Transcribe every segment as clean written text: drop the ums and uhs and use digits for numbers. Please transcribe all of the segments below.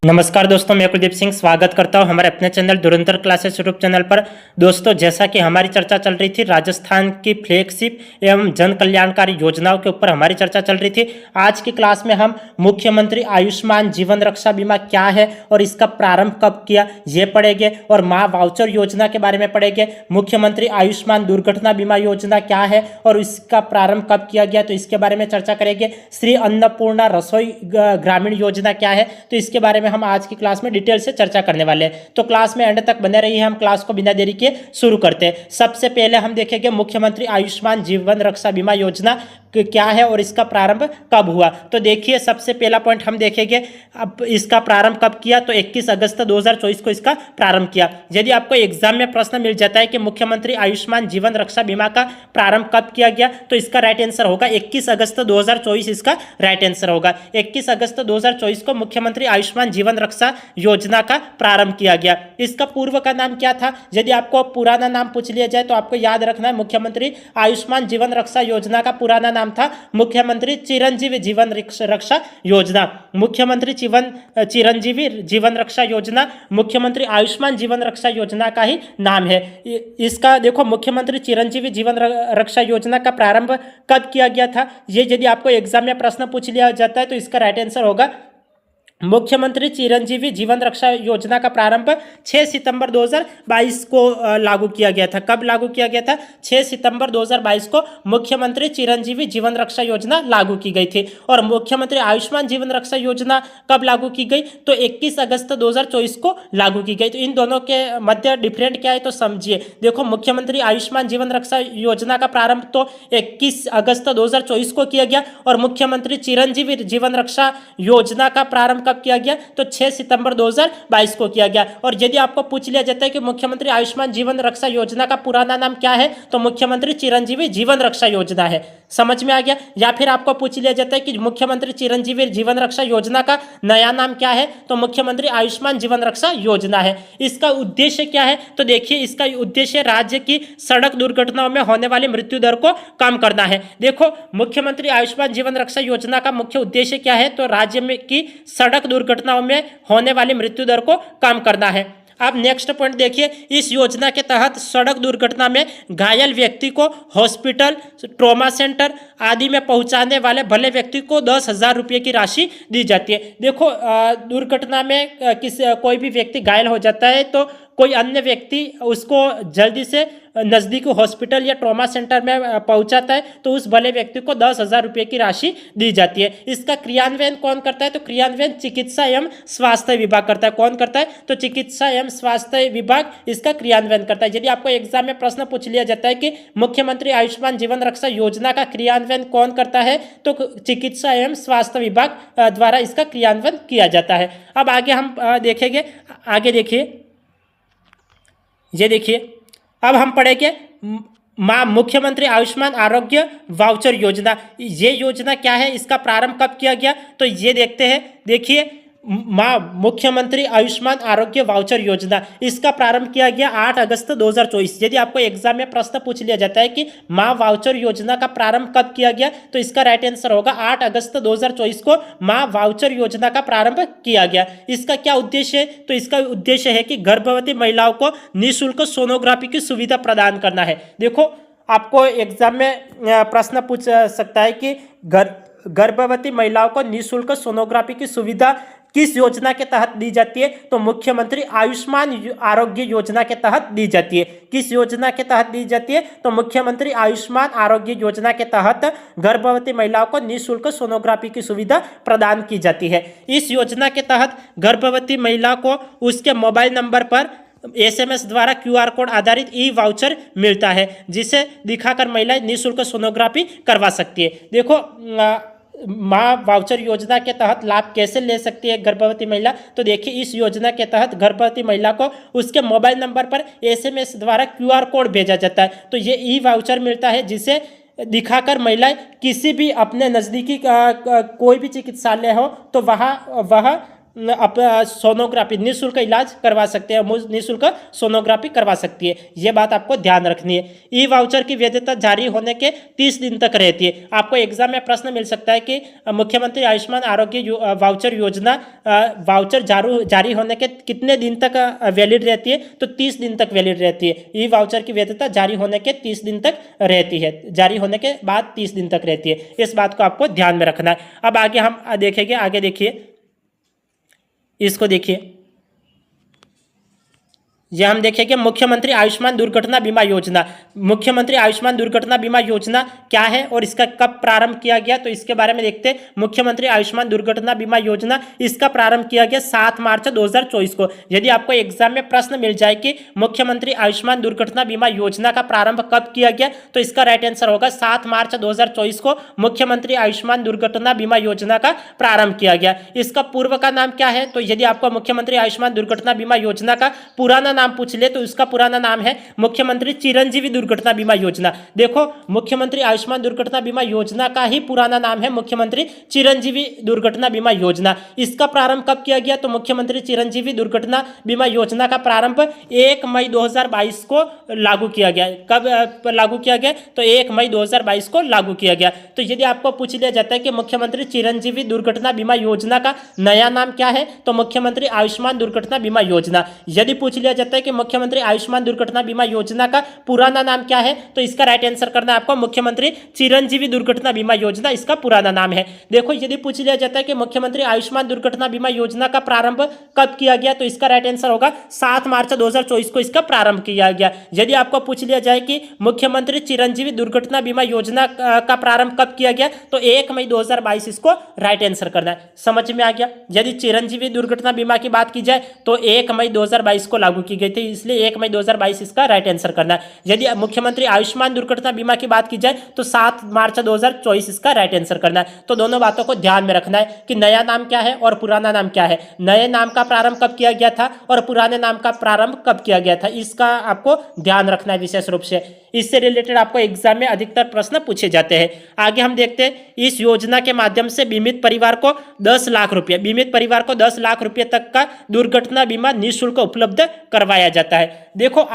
नमस्कार दोस्तों, मैं कुलदीप सिंह स्वागत करता हूं हमारे अपने चैनल धुरंधर क्लासेस यूट्यूब चैनल पर। दोस्तों, जैसा कि हमारी चर्चा चल रही थी राजस्थान की फ्लैगशिप एवं जन कल्याणकारी योजनाओं के ऊपर हमारी चर्चा चल रही थी। आज की क्लास में हम मुख्यमंत्री आयुष्मान जीवन रक्षा बीमा क्या है और इसका प्रारंभ कब किया ये पढ़ेंगे, और माँ वाउचर योजना के बारे में पढ़ेंगे। मुख्यमंत्री आयुष्मान दुर्घटना बीमा योजना क्या है और इसका प्रारंभ कब किया गया तो इसके बारे में चर्चा करेंगे। श्री अन्नपूर्णा रसोई ग्रामीण योजना क्या है तो इसके बारे में हम आज की क्लास में डिटेल से चर्चा करने वाले हैं। तो क्लास में एंड तक बने रहिए। हम क्लास को बिना देरी के शुरू करते हैं। सबसे पहले हम देखेंगे मुख्यमंत्री आयुष्मान जीवन रक्षा बीमा योजना क्या है और इसका प्रारंभ कब हुआ। तो देखिए, सबसे पहला पॉइंट हम देखेंगे, अब इसका प्रारंभ कब किया तो 21 अगस्त 2024 को इसका प्रारंभ किया। यदि आपको एग्जाम में प्रश्न मिल जाता है कि मुख्यमंत्री आयुष्मान जीवन रक्षा बीमा का प्रारंभ कब किया गया तो इसका राइट आंसर होगा 21 अगस्त 2024 इसका राइट आंसर होगा। 21 अगस्त 2024 को मुख्यमंत्री आयुष्मान जीवन रक्षा योजना का प्रारंभ किया गया। इसका पूर्व का नाम क्या था? यदि आपको पुराना नाम पूछ लिया जाए तो आपको याद रखना है, मुख्यमंत्री आयुष्मान जीवन रक्षा योजना का पुराना नाम था मुख्यमंत्री चिरंजीवी जीवन रक्षा योजना। मुख्यमंत्री चिरंजीवी जीवन रक्षा योजना मुख्यमंत्री आयुष्मान जीवन रक्षा योजना का ही नाम है। इसका देखो, मुख्यमंत्री चिरंजीवी जीवन रक्षा योजना का प्रारंभ कब किया गया था, ये यदि आपको एग्जाम में प्रश्न पूछ लिया जाता है तो इसका राइट आंसर होगा मुख्यमंत्री चिरंजीवी जीवन रक्षा योजना का प्रारंभ 6 सितंबर 2022 को लागू किया गया था। कब लागू किया गया था? 6 सितंबर 2022 को मुख्यमंत्री चिरंजीवी जीवन रक्षा योजना लागू की गई थी। और मुख्यमंत्री आयुष्मान जीवन रक्षा योजना कब लागू की गई तो 21 अगस्त 2024 को लागू की गई। तो इन दोनों के मध्य डिफरेंट क्या है तो समझिए। देखो, मुख्यमंत्री आयुष्मान जीवन रक्षा योजना का प्रारंभ तो 21 अगस्त 2024 को किया गया और मुख्यमंत्री चिरंजीवी जीवन रक्षा योजना का प्रारंभ किया गया तो 6 सितंबर 2022 को किया गया। और यदि आपको पूछ लिया जाता है कि मुख्यमंत्री आयुष्मान जीवन रक्षा योजना का पुराना नाम क्या है तो मुख्यमंत्री चिरंजीवी जीवन रक्षा योजना है। समझ में आ गया? या फिर आपको पूछ लिया जाता है कि मुख्यमंत्री चिरंजीवी जीवन रक्षा योजना का नया नाम क्या है तो मुख्यमंत्री आयुष्मान जीवन रक्षा योजना है। इसका उद्देश्य क्या है तो देखिए, इसका उद्देश्य राज्य की सड़क दुर्घटनाओं में होने वाली मृत्यु दर को कम करना है। देखो, मुख्यमंत्री आयुष्मान जीवन रक्षा योजना का मुख्य उद्देश्य क्या है तो राज्य में की सड़क दुर्घटनाओं में होने वाली मृत्यु दर को कम करना है। अब नेक्स्ट पॉइंट देखिए, इस योजना के तहत सड़क दुर्घटना में घायल व्यक्ति को हॉस्पिटल, ट्रॉमा सेंटर आदि में पहुंचाने वाले भले व्यक्ति को 10,000 रुपये की राशि दी जाती है। देखो, दुर्घटना में कोई भी व्यक्ति घायल हो जाता है तो कोई अन्य व्यक्ति उसको जल्दी से नज़दीकी हॉस्पिटल या ट्रॉमा सेंटर में पहुंचाता है तो उस भले व्यक्ति को 10,000 रुपये की राशि दी जाती है। इसका क्रियान्वयन कौन करता है तो क्रियान्वयन चिकित्सा एवं स्वास्थ्य विभाग करता है। कौन करता है तो चिकित्सा एवं स्वास्थ्य विभाग इसका क्रियान्वयन करता है। यदि आपको एग्जाम में प्रश्न पूछ लिया जाता है कि मुख्यमंत्री आयुष्मान जीवन रक्षा योजना का क्रियान्वयन कौन करता है तो चिकित्सा एवं स्वास्थ्य विभाग द्वारा इसका क्रियान्वयन किया जाता है। अब आगे हम देखेंगे। आगे देखिए, ये देखिए, अब हम पढ़ेंगे मुख्यमंत्री आयुष्मान आरोग्य वाउचर योजना। ये योजना क्या है, इसका प्रारंभ कब किया गया तो ये देखते हैं। देखिए, मुख्यमंत्री आयुष्मान आरोग्य वाउचर योजना, इसका प्रारंभ किया गया 8 अगस्त 2024। यदि आपको एग्जाम में प्रश्न पूछ लिया जाता है कि माँ वाउचर योजना का प्रारंभ कब किया गया तो इसका राइट आंसर होगा 8 अगस्त 2024 को माँ वाउचर योजना का प्रारंभ किया गया। इसका क्या उद्देश्य है तो इसका उद्देश्य है कि गर्भवती महिलाओं को निःशुल्क सोनोग्राफी की सुविधा प्रदान करना है। देखो, आपको एग्जाम में प्रश्न पूछ सकता है कि गर्भवती महिलाओं को निःशुल्क सोनोग्राफी की सुविधा किस योजना के तहत दी जाती है तो मुख्यमंत्री आयुष्मान आरोग्य योजना के तहत दी जाती है। किस योजना के तहत दी जाती है तो मुख्यमंत्री आयुष्मान आरोग्य योजना के तहत गर्भवती महिलाओं को निःशुल्क सोनोग्राफी की सुविधा प्रदान की जाती है। इस योजना के तहत गर्भवती महिला को उसके मोबाइल नंबर पर SMS द्वारा QR कोड आधारित ई वाउचर मिलता है, जिसे दिखाकर महिलाएं निःशुल्क सोनोग्राफी करवा सकती है। देखो, माँ वाउचर योजना के तहत लाभ कैसे ले सकती है गर्भवती महिला तो देखिए, इस योजना के तहत गर्भवती महिला को उसके मोबाइल नंबर पर SMS द्वारा QR कोड भेजा जाता है तो ये ई वाउचर मिलता है, जिसे दिखाकर महिलाएं किसी भी अपने नज़दीकी कोई भी चिकित्सालय हो तो वह सोनोग्राफी निःशुल्क इलाज करवा सकते हैं, निःशुल्क सोनोग्राफी करवा सकती है। ये बात आपको ध्यान रखनी है। ई वाउचर की वैधता जारी होने के 30 दिन तक रहती है। आपको एग्जाम में प्रश्न मिल सकता है कि मुख्यमंत्री आयुष्मान आरोग्य वाउचर योजना वाउचर जारी होने के कितने दिन तक वैलिड रहती है, तो 30 दिन तक वैलिड रहती है। ई वाउचर की वैधता जारी होने के 30 दिन तक रहती है, जारी होने के बाद 30 दिन तक रहती है। इस बात को आपको ध्यान में रखना है। अब आगे हम देखेंगे, आगे देखिए, इसको देखिए, यह हम देखेंगे मुख्यमंत्री आयुष्मान दुर्घटना बीमा योजना। मुख्यमंत्री आयुष्मान दुर्घटना बीमा योजना क्या है और इसका कब प्रारंभ किया गया, तो इसके बारे में देखते हैं। मुख्यमंत्री आयुष्मान दुर्घटना बीमा योजना, इसका प्रारंभ किया गया 7 मार्च 2024 को। यदि आपको एग्जाम में प्रश्न मिल जाए कि मुख्यमंत्री आयुष्मान दुर्घटना बीमा योजना का प्रारंभ कब किया गया, तो इसका राइट आंसर होगा 7 मार्च 2024 को मुख्यमंत्री आयुष्मान दुर्घटना बीमा योजना का प्रारंभ किया गया। इसका पूर्व का नाम क्या है, तो यदि आपको मुख्यमंत्री आयुष्मान दुर्घटना बीमा योजना का पुराना नाम पूछ ले तो उसका पुराना नाम है मुख्यमंत्री चिरंजीवी दुर्घटना बीमा योजना। देखो, मुख्यमंत्री आयुष्मान दुर्घटना बीमा योजना का ही पुराना नाम है मुख्यमंत्री चिरंजीवी दुर्घटना बीमा योजना। इसका प्रारंभ कब किया गया, तो मुख्यमंत्री चिरंजीवी दुर्घटना बीमा योजना का प्रारंभ 1 मई 2022 को लागू किया गया। कब लागू किया गया, तो 1 मई 2022 को लागू किया गया। तो यदि आपको पूछ लिया जाता है कि मुख्यमंत्री चिरंजीवी दुर्घटना बीमा योजना का नया नाम क्या है, तो मुख्यमंत्री आयुष्मान दुर्घटना बीमा योजना। यदि पूछ लिया जाता है कि मुख्यमंत्री आयुष्मान दुर्घटना बीमा योजना का पुराना नाम क्या है, तो इसका राइट आंसर करना है आपको मुख्यमंत्री चिरंजीवी दुर्घटना बीमा योजना, इसका पुराना नाम है। देखो, यदि पूछ लिया जाता है कि मुख्यमंत्री आयुष्मान दुर्घटना बीमा योजना का प्रारंभ कब किया गया, तो इसका राइट आंसर होगा 7 मार्च 2024 को इसका प्रारंभ किया गया। यदि आपको पूछ लिया जाए कि मुख्यमंत्री चिरंजीवी दुर्घटना बीमा योजना का प्रारंभ कब किया गया, तो 1 मई 2022 इसको राइट आंसर करना है। समझ में आ गया। यदि चिरंजीवी दुर्घटना बीमा की बात की जाए तो 1 मई 2022 को लागू की गई थी, इसलिए 1 मई 2022 इसका राइट आंसर करना है। यदि मुख्यमंत्री आयुष्मान दुर्घटना बीमा की बात की जाए तो 7 मार्च 2024 इसका राइट आंसर करना है। तो दोनों बातों को ध्यान में रखना है कि नया नाम क्या है और पुराना नाम क्या है, नए नाम का प्रारंभ कब किया गया था और पुराने नाम का प्रारंभ कब किया गया था, इसका आपको ध्यान रखना है विशेष रूप से। इससे रिलेटेड आपको एग्जाम में अधिकतर प्रश्न पूछे जाते हैं। आगे हम देखते हैं, इस योजना के माध्यम से बीमित परिवार को 10 लाख रुपये, बीमित परिवार को 10 लाख रुपये तक का दुर्घटना बीमा निःशुल्क उपलब्ध करवाया जाता है। देखो,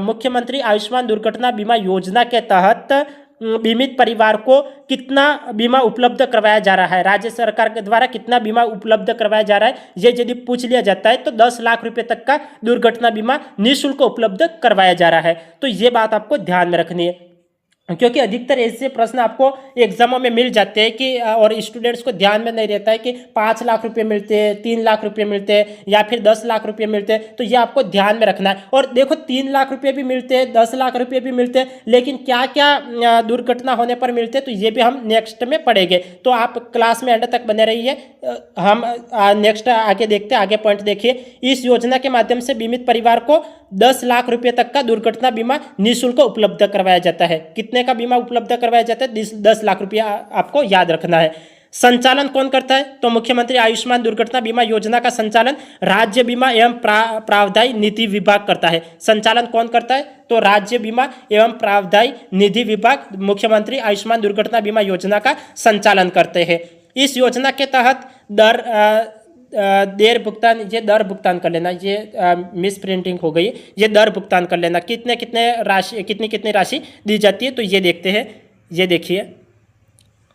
मुख्यमंत्री आयुष्मान दुर्घटना बीमा योजना के तहत बीमित परिवार को कितना बीमा उपलब्ध करवाया जा रहा है, राज्य सरकार के द्वारा कितना बीमा उपलब्ध करवाया जा रहा है, ये यदि पूछ लिया जाता है तो 10 लाख रुपए तक का दुर्घटना बीमा निःशुल्क उपलब्ध करवाया जा रहा है। तो ये बात आपको ध्यान में रखनी है, क्योंकि अधिकतर ऐसे प्रश्न आपको एग्जामों में मिल जाते हैं कि और स्टूडेंट्स को ध्यान में नहीं रहता है कि 5 लाख रुपए मिलते हैं, 3 लाख रुपए मिलते हैं या फिर 10 लाख रुपए मिलते हैं। तो ये आपको ध्यान में रखना है। और देखो, 3 लाख रुपए भी मिलते हैं, 10 लाख रुपए भी मिलते हैं, लेकिन क्या क्या दुर्घटना होने पर मिलते हैं, तो ये भी हम नेक्स्ट में पढ़ेंगे। तो आप क्लास में एंड तक बने रहिए। हम नेक्स्ट आगे देखते हैं, आगे पॉइंट देखिए। इस योजना के माध्यम से बीमित परिवार को 10 लाख रुपए तक का दुर्घटना बीमा निःशुल्क उपलब्ध करवाया जाता है। कितने का बीमा उपलब्ध करवाया जाता है, 10 लाख रुपया आपको याद रखना है। संचालन कौन करता है, तो मुख्यमंत्री आयुष्मान दुर्घटना बीमा योजना का संचालन राज्य बीमा एवं प्रावधायी नीति विभाग करता है। संचालन कौन करता है, तो राज्य बीमा एवं प्रावधायी निधि विभाग मुख्यमंत्री आयुष्मान दुर्घटना बीमा योजना का संचालन करते हैं। इस योजना के तहत दर भुगतान कर लेना, ये मिस प्रिंटिंग हो गई, ये दर भुगतान कर लेना, कितनी राशि दी जाती है, तो ये देखते हैं। ये देखिए,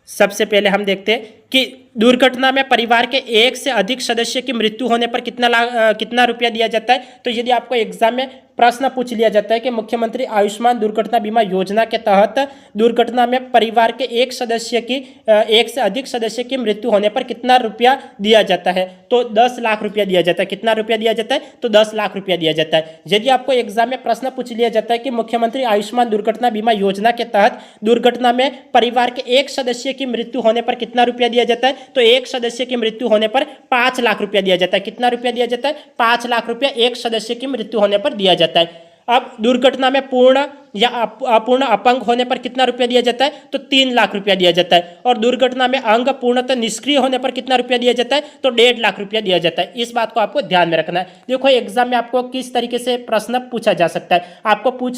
सबसे पहले हम देखते हैं कि दुर्घटना में परिवार के एक से अधिक सदस्य की मृत्यु होने पर कितना रुपया दिया जाता है। तो यदि आपको एग्जाम में प्रश्न पूछ लिया जाता है कि मुख्यमंत्री आयुष्मान दुर्घटना बीमा योजना के तहत दुर्घटना में परिवार के एक से अधिक सदस्य की मृत्यु होने पर कितना रुपया दिया जाता है, तो 10 लाख रुपया दिया जाता है। कितना रुपया दिया जाता है, तो 10 लाख रुपया दिया जाता है। यदि आपको एग्जाम में प्रश्न पूछ लिया जाता है कि मुख्यमंत्री आयुष्मान दुर्घटना बीमा योजना के तहत दुर्घटना में परिवार के एक सदस्य की मृत्यु होने पर कितना रुपया दिया जाता है, तो एक सदस्य की मृत्यु होने पर 5 लाख रुपया दिया जाता है। कितना रुपया दिया जाता है, 5 लाख रुपया एक सदस्य की मृत्यु होने पर दिया जाता है। अब दुर्घटना में पूर्ण या अपूर्ण अपंग होने पर कितना रुपया दिया जाता है, तो 3 लाख रुपया दिया जाता है। और दुर्घटना में अंग पूर्णतः निष्क्रिय होने पर कितना रुपया दिया जाता है, तो 1.5 लाख रुपया दिया जाता है। इस बात को आपको ध्यान में रखना है। देखो एग्जाम में आपको किस तरीके से प्रश्न पूछा जा सकता है। आपको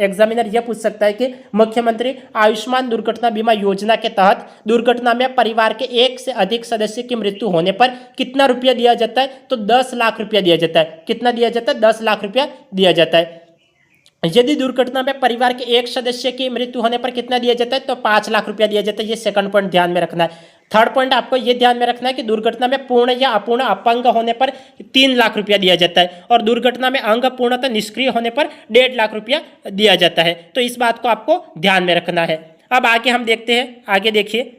एग्जामिनर यह पूछ सकता है कि मुख्यमंत्री आयुष्मान दुर्घटना बीमा योजना के तहत दुर्घटना में परिवार के एक से अधिक सदस्य की मृत्यु होने पर कितना रुपया दिया जाता है, तो 10 लाख रुपया दिया जाता है। कितना दिया जाता है, 10 लाख रुपया दिया जाता है। यदि दुर्घटना में परिवार के एक सदस्य की मृत्यु होने पर कितना दिया जाता है, तो 5 लाख रुपया दिया जाता है। ये सेकंड पॉइंट ध्यान में रखना है। थर्ड पॉइंट आपको ये ध्यान में रखना है कि दुर्घटना में पूर्ण या अपूर्ण अपंग होने पर 3 लाख रुपया दिया जाता है और दुर्घटना में अंग पूर्णतः निष्क्रिय होने पर 1.5 लाख रुपया दिया जाता है। तो इस बात को आपको ध्यान में रखना है। अब आगे हम देखते हैं, आगे देखिए,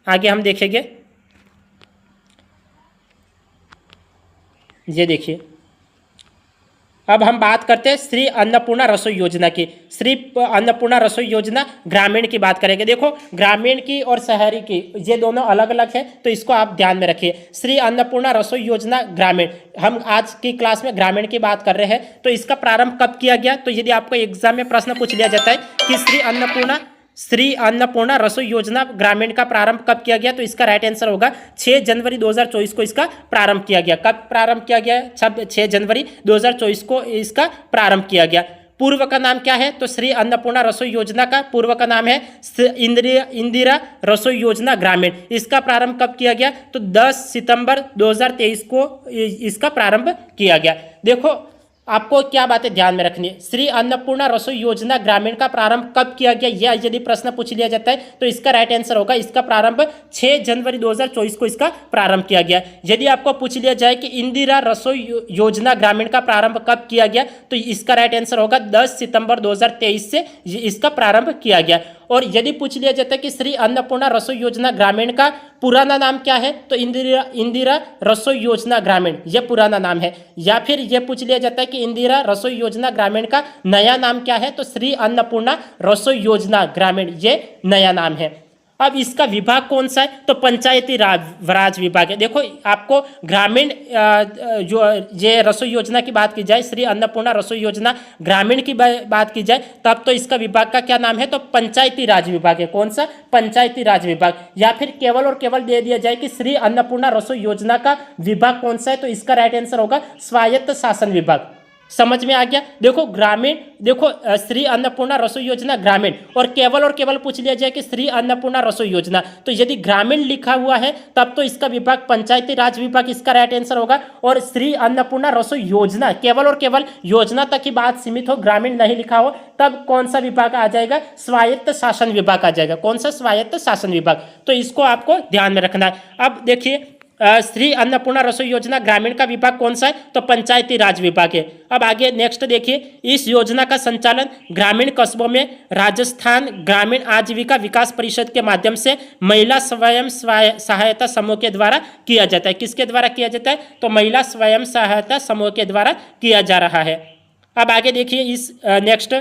आगे हम देखेंगे, ये देखिए, अब हम बात करते हैं श्री अन्नपूर्णा रसोई योजना की। श्री अन्नपूर्णा रसोई योजना ग्रामीण की बात करेंगे। देखो ग्रामीण की और शहरी की ये दोनों अलग अलग है, तो इसको आप ध्यान में रखिए। श्री अन्नपूर्णा रसोई योजना ग्रामीण, हम आज की क्लास में ग्रामीण की बात कर रहे हैं। तो इसका प्रारंभ कब किया गया, तो यदि आपको एग्जाम में प्रश्न पूछ लिया जाता है कि श्री अन्नपूर्णा रसोई योजना ग्रामीण का प्रारंभ कब किया गया, तो इसका राइट आंसर होगा 6 जनवरी 2024 को इसका प्रारंभ किया गया। कब प्रारंभ किया गया, 6 जनवरी 2024 को इसका प्रारंभ किया गया। पूर्व का नाम क्या है, तो श्री अन्नपूर्णा रसोई योजना का पूर्व का नाम है इंदिरा रसोई योजना ग्रामीण। इसका प्रारंभ कब किया गया, तो 10 सितंबर 2023 को इसका प्रारंभ किया गया। देखो आपको क्या बातें ध्यान में रखनी है। श्री अन्नपूर्णा रसोई योजना ग्रामीण का प्रारंभ कब किया गया, यह यदि प्रश्न पूछ लिया जाता है तो इसका राइट आंसर होगा इसका प्रारंभ 6 जनवरी 2024 को इसका प्रारंभ किया गया। यदि आपको पूछ लिया जाए कि इंदिरा रसोई योजना ग्रामीण का प्रारंभ कब किया गया, तो इसका राइट आंसर होगा 10 सितंबर 2023 से इसका प्रारंभ किया गया। और यदि पूछ लिया जाता है कि श्री अन्नपूर्णा रसोई योजना ग्रामीण का पुराना नाम क्या है, तो इंदिरा रसोई योजना ग्रामीण यह पुराना नाम है। या फिर यह पूछ लिया जाता है कि इंदिरा रसोई योजना ग्रामीण का नया नाम क्या है, तो श्री अन्नपूर्णा रसोई योजना ग्रामीण ये नया नाम है। अब इसका विभाग कौन सा है, तो पंचायती राज विभाग है। देखो आपको ग्रामीण जो ये रसोई योजना की बात की जाए, श्री अन्नपूर्णा रसोई योजना ग्रामीण की बात की जाए, तब तो इसका विभाग का क्या नाम है, तो पंचायती राज विभाग है। कौन सा, पंचायती राज विभाग। या फिर केवल और केवल दे दिया जाए कि श्री अन्नपूर्णा रसोई योजना का विभाग कौन सा है, तो इसका राइट आंसर होगा स्वायत्त शासन विभाग। समझ में आ गया। देखो ग्रामीण, देखो श्री अन्नपूर्णा रसोई योजना ग्रामीण और केवल पूछ लिया जाए कि श्री अन्नपूर्णा रसोई योजना, तो यदि ग्रामीण लिखा हुआ है तब तो इसका विभाग पंचायती राज विभाग इसका राइट आंसर होगा। और श्री अन्नपूर्णा रसोई योजना केवल और केवल योजना तक ही बात सीमित हो, ग्रामीण नहीं लिखा हो, तब कौन सा विभाग आ जाएगा, स्वायत्त शासन विभाग आ जाएगा। कौन सा, स्वायत्त शासन विभाग। तो इसको आपको ध्यान में रखना है। अब देखिए श्री अन्नपूर्णा रसोई योजना ग्रामीण का विभाग कौन सा है, तो पंचायती राज विभाग है। अब आगे नेक्स्ट देखिए, इस योजना का संचालन ग्रामीण कस्बों में राजस्थान ग्रामीण आजीविका विकास परिषद के माध्यम से महिला स्वयं सहायता समूह के द्वारा किया जाता है। किसके द्वारा किया जाता है, तो महिला स्वयं सहायता समूह के द्वारा किया जा रहा है। अब आगे देखिए इस नेक्स्ट,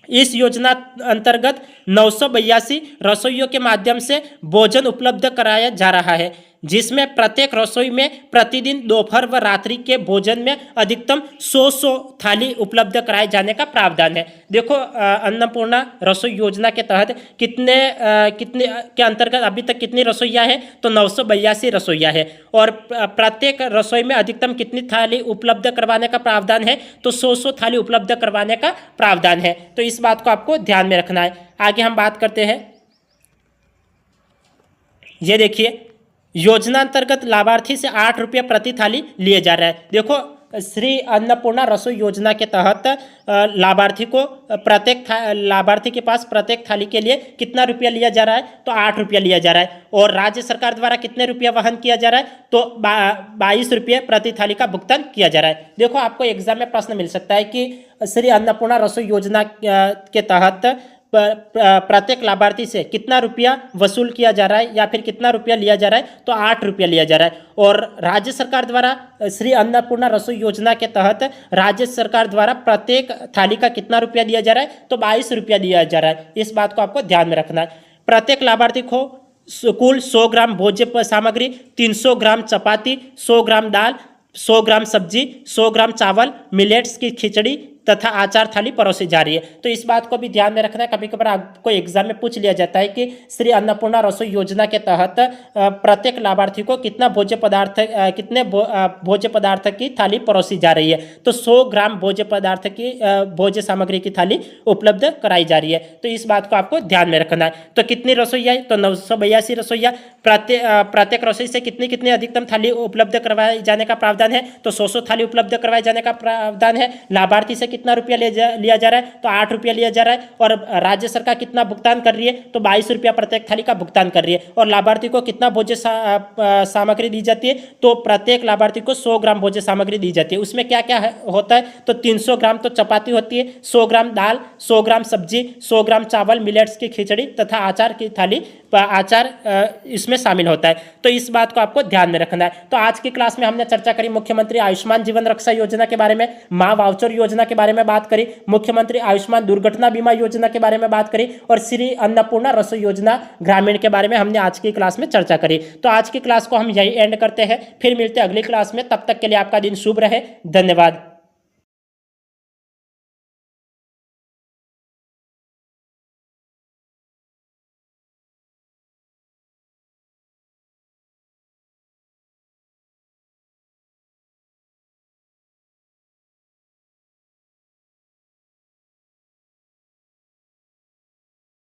इस योजना अंतर्गत 982 रसोइयों के माध्यम से भोजन उपलब्ध कराया जा रहा है, जिसमें प्रत्येक रसोई में प्रतिदिन दोपहर व रात्रि के भोजन में अधिकतम 100 थाली उपलब्ध कराए जाने का प्रावधान है। देखो अन्नपूर्णा रसोई योजना के तहत कितने के अंतर्गत अभी तक कितनी रसोइयाँ हैं, तो 982 रसोइयाँ हैं और प्रत्येक रसोई में अधिकतम कितनी थाली उपलब्ध करवाने का प्रावधान है, तो 100 थाली उपलब्ध करवाने का प्रावधान है। तो इस बात को आपको ध्यान में रखना है। आगे हम बात करते हैं, ये देखिए योजना अंतर्गत लाभार्थी से 8 रुपये प्रति थाली लिए जा रहा है। देखो श्री अन्नपूर्णा रसोई योजना के तहत लाभार्थी को लाभार्थी के पास प्रत्येक थाली के लिए कितना रुपया लिया जा रहा है, तो 8 रुपया लिया जा रहा है। और राज्य सरकार द्वारा कितने रुपया वहन किया जा रहा है, तो 22 रुपये प्रति थाली का भुगतान किया जा रहा है। देखो आपको एग्जाम में प्रश्न मिल सकता है कि श्री अन्नपूर्णा रसोई योजना के तहत प्रत्येक लाभार्थी से कितना रुपया वसूल किया जा रहा है या फिर कितना रुपया लिया जा रहा है, तो 8 रुपया लिया जा रहा है। और राज्य सरकार द्वारा श्री अन्नपूर्णा रसोई योजना के तहत राज्य सरकार द्वारा प्रत्येक थाली का कितना रुपया दिया जा रहा है, तो 22 रुपया दिया जा रहा है। इस बात को आपको ध्यान में रखना है। प्रत्येक लाभार्थी को कुल 100 ग्राम भोज्य सामग्री, 300 ग्राम चपाती, 100 ग्राम दाल, 100 ग्राम सब्जी, 100 ग्राम चावल, मिलेट्स की खिचड़ी तथा आचार थाली परोसी जा रही है। तो इस बात को भी ध्यान में रखना है। कभी कभार आपको एग्जाम में पूछ लिया जाता है कि श्री अन्नपूर्णा रसोई योजना के तहत प्रत्येक लाभार्थी को कितना भोज्य पदार्थ की थाली परोसी जा रही है। तो 100 ग्राम भोज्य सामग्री की थाली उपलब्ध कराई जा रही है। तो इस बात को आपको ध्यान में रखना है। तो कितनी रसोइया है? तो 982 रसोइया। प्रत्येक रसोई से कितनी अधिकतम थाली उपलब्ध करवाए जाने का प्रावधान है? तो 100 थाली उपलब्ध करवाए जाने का प्रावधान है। लाभार्थी से कितना रुपया लिया जा रहा है? तो 8 रुपया लिया जा रहा है। और राज्य सरकार कितना भुगतान कर रही है? तो 22 रुपया प्रत्येक थाली का भुगतान कर रही है। और लाभार्थी को कितना भोज्य सामग्री दी जाती है? तो प्रत्येक लाभार्थी को 100 ग्राम भोज्य सामग्री दी जाती है। उसमें क्या क्या होता है? तो 300 ग्राम तो चपाती होती है, 100 ग्राम दाल, 100 ग्राम सब्जी, 100 ग्राम चावल, मिलेट्स की खिचड़ी तथा अचार की थाली इसमें शामिल होता है। तो इस बात को आपको ध्यान में रखना है। तो आज की क्लास में हमने चर्चा करी मुख्यमंत्री आयुष्मान जीवन रक्षा योजना के बारे में, मां वाउचर योजना के बारे में बात करी, मुख्यमंत्री आयुष्मान दुर्घटना बीमा योजना के बारे में बात करी और श्री अन्नपूर्णा रसोई योजना ग्रामीण के बारे में हमने आज की क्लास में चर्चा करी। तो आज की क्लास को हम यही एंड करते हैं। फिर मिलते हैं अगली क्लास में। तब तक के लिए आपका दिन शुभ रहे। धन्यवाद।